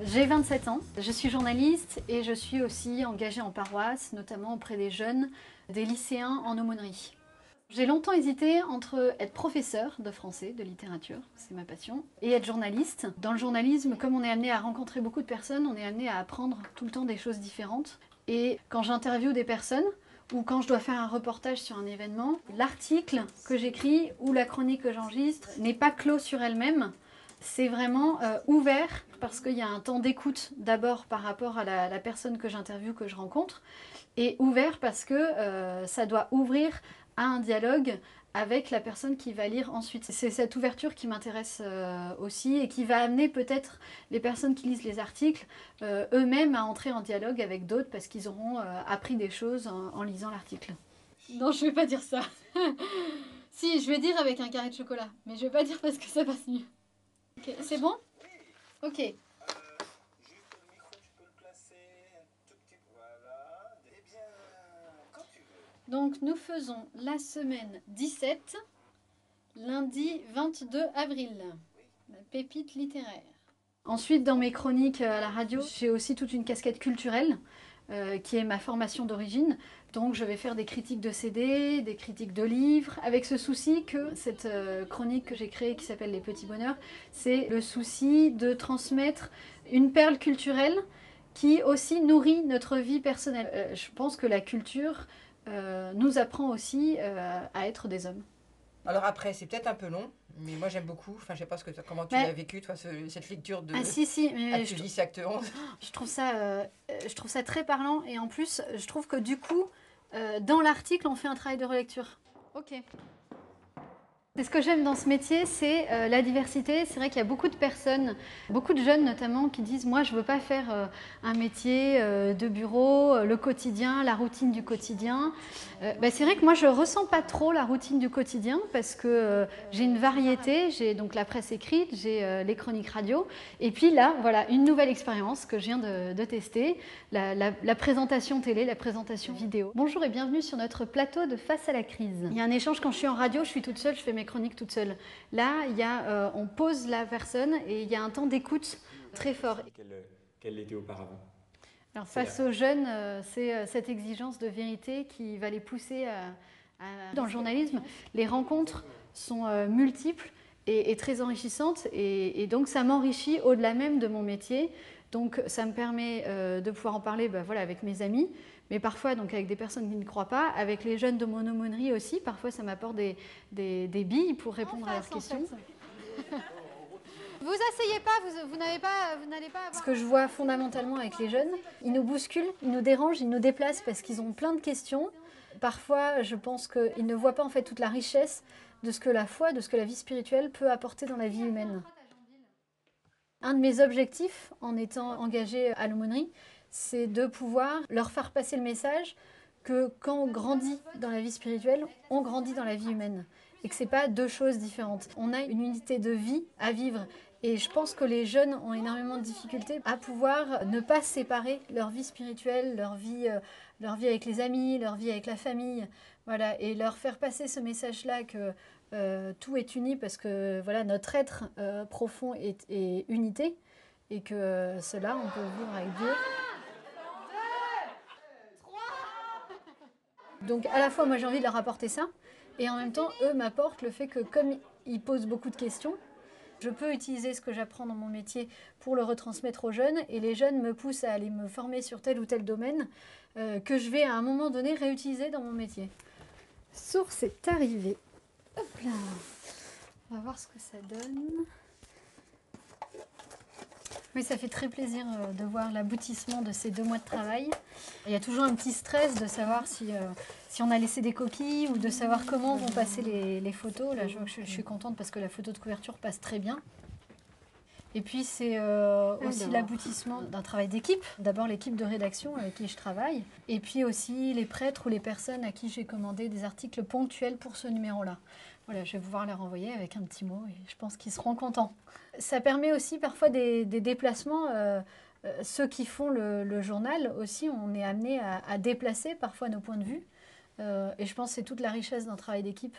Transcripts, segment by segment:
J'ai 27 ans, je suis journaliste et je suis aussi engagée en paroisse, notamment auprès des jeunes, des lycéens en aumônerie. J'ai longtemps hésité entre être professeur de français, de littérature, c'est ma passion, et être journaliste. Dans le journalisme, comme on est amené à rencontrer beaucoup de personnes, on est amené à apprendre tout le temps des choses différentes. Et quand j'interviewe des personnes, ou quand je dois faire un reportage sur un événement, l'article que j'écris ou la chronique que j'enregistre n'est pas clos sur elle-même. C'est vraiment ouvert parce qu'il y a un temps d'écoute d'abord par rapport à la personne que j'interviewe, que je rencontre, et ouvert parce que ça doit ouvrir à un dialogue avec la personne qui va lire ensuite. C'est cette ouverture qui m'intéresse aussi et qui va amener peut-être les personnes qui lisent les articles eux-mêmes à entrer en dialogue avec d'autres parce qu'ils auront appris des choses en lisant l'article. Non, je vais pas dire ça. Si, je vais dire avec un carré de chocolat, mais je vais pas dire parce que ça passe mieux. Okay. C'est bon? Ok. Juste le micro, tu peux le placer un tout petit peu. Voilà. Eh bien, quand tu veux. Donc nous faisons la semaine 17, lundi 22 avril, la pépite littéraire. Ensuite, dans mes chroniques à la radio, j'ai aussi toute une casquette culturelle qui est ma formation d'origine. Donc je vais faire des critiques de CD, des critiques de livres, avec ce souci que cette chronique que j'ai créée qui s'appelle Les Petits Bonheurs, c'est le souci de transmettre une perle culturelle qui aussi nourrit notre vie personnelle. Je pense que la culture nous apprend aussi à être des hommes. Alors après, c'est peut-être un peu long, mais moi j'aime beaucoup. Enfin, je sais pas comment tu l'as vécu, toi, cette lecture de... Ah si, mais Acte 10, acte 11. je trouve ça très parlant. Et en plus, je trouve que du coup, dans l'article, on fait un travail de relecture. Ok. Et ce que j'aime dans ce métier, c'est la diversité. C'est vrai qu'il y a beaucoup de personnes, beaucoup de jeunes notamment, qui disent « Moi, je ne veux pas faire un métier de bureau, le quotidien, la routine du quotidien. » C'est vrai que moi, je ne ressens pas trop la routine du quotidien parce que j'ai une variété. J'ai donc la presse écrite, j'ai les chroniques radio. Et puis là, voilà, une nouvelle expérience que je viens de tester, la présentation télé, la présentation vidéo. Bonjour et bienvenue sur notre plateau de Face à la crise. Il y a un échange quand je suis en radio, je suis toute seule, je fais mes chroniques toute seule. Là, on pose la personne et il y a un temps d'écoute très fort. Quelle était auparavant? Alors face aux jeunes, c'est cette exigence de vérité qui va les pousser Dans le journalisme, les rencontres sont multiples et très enrichissantes et donc ça m'enrichit au-delà même de mon métier. Donc ça me permet de pouvoir en parler avec mes amis, mais parfois donc avec des personnes qui ne croient pas, avec les jeunes de mon aumônerie aussi, parfois ça m'apporte des billes pour répondre à leurs questions. Vous asseyez pas, vous n'allez pas avoir... Ce que je vois fondamentalement avec les jeunes, ils nous bousculent, ils nous dérangent, ils nous déplacent parce qu'ils ont plein de questions. Parfois, je pense qu'ils ne voient pas en fait toute la richesse de ce que la foi, de ce que la vie spirituelle peut apporter dans la vie humaine. Un de mes objectifs en étant engagée à l'aumônerie, c'est de pouvoir leur faire passer le message que quand on grandit dans la vie spirituelle, on grandit dans la vie humaine. Et que ce n'est pas deux choses différentes. On a une unité de vie à vivre. Et je pense que les jeunes ont énormément de difficultés à pouvoir ne pas séparer leur vie spirituelle, leur vie avec les amis, leur vie avec la famille. Voilà, et leur faire passer ce message-là que tout est uni parce que voilà, notre être profond est unité et que cela, on peut vivre avec Dieu. Donc à la fois, moi j'ai envie de leur apporter ça, et en même temps, eux m'apportent le fait que comme ils posent beaucoup de questions, je peux utiliser ce que j'apprends dans mon métier pour le retransmettre aux jeunes, et les jeunes me poussent à aller me former sur tel ou tel domaine que je vais à un moment donné réutiliser dans mon métier. Source est arrivée. Hop là. On va voir ce que ça donne. Oui, ça fait très plaisir de voir l'aboutissement de ces 2 mois de travail. Il y a toujours un petit stress de savoir si on a laissé des coquilles ou de savoir comment vont passer les photos. Là, je suis contente parce que la photo de couverture passe très bien. Et puis, c'est aussi l'aboutissement d'un travail d'équipe. D'abord, l'équipe de rédaction avec qui je travaille. Et puis aussi les prêtres ou les personnes à qui j'ai commandé des articles ponctuels pour ce numéro-là. Voilà, je vais pouvoir leur envoyer avec un petit mot et je pense qu'ils seront contents. Ça permet aussi parfois des déplacements. Ceux qui font le journal aussi, on est amené à déplacer parfois nos points de vue. Et je pense que c'est toute la richesse d'un travail d'équipe.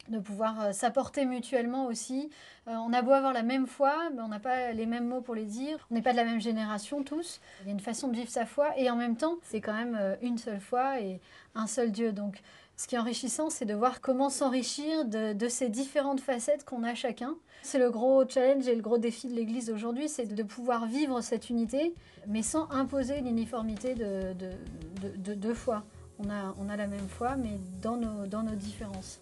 de pouvoir s'apporter mutuellement aussi. On a beau avoir la même foi, mais on n'a pas les mêmes mots pour les dire. On n'est pas de la même génération tous. Il y a une façon de vivre sa foi et en même temps, c'est quand même une seule foi et un seul Dieu. Donc, ce qui est enrichissant, c'est de voir comment s'enrichir de ces différentes facettes qu'on a chacun. C'est le gros challenge et le gros défi de l'Église aujourd'hui, c'est de pouvoir vivre cette unité, mais sans imposer une uniformité de foi. On a la même foi, mais dans nos différences.